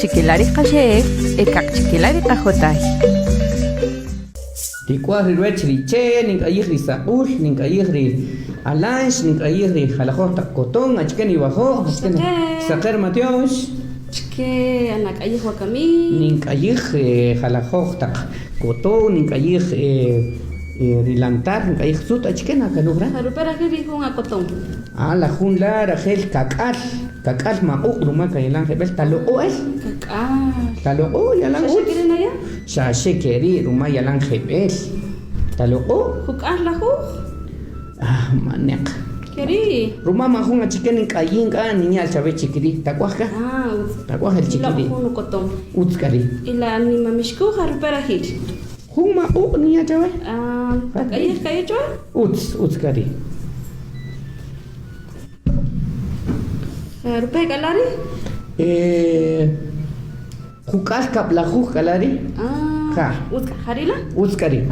chiquilari qashek, chiquilari qajotay. Tikwa riwech riche, ning ayih saul, ning ayih alanch, ning ayih jalajot takotón, achken ibajo, achken saker matios. Chike anak ayih wakami. Ning ayih jalajot takotón, ning ayih rilantar, ning ayih sut achken akanugra. Harupera que dijo un acotón. La junla rajel kakal mauk rumah kailang hebel talo oel. Talo yalang ¿Shashe quieren allá? Shashe keri rumah yalang hebel. Talo Jukar la juk. Manek. Keri. Rumah mahung chicken in kayin ka niña chabe chikiri. Takwaka. Takwaka el chikiri. La uno cotón. Utskari. Y la anima mishku harupera hit. Huma niña chabe. Ayih kaya choa? Utskari. Rupe kalari? Jukar kapla kalari. Utka harila? Utskari.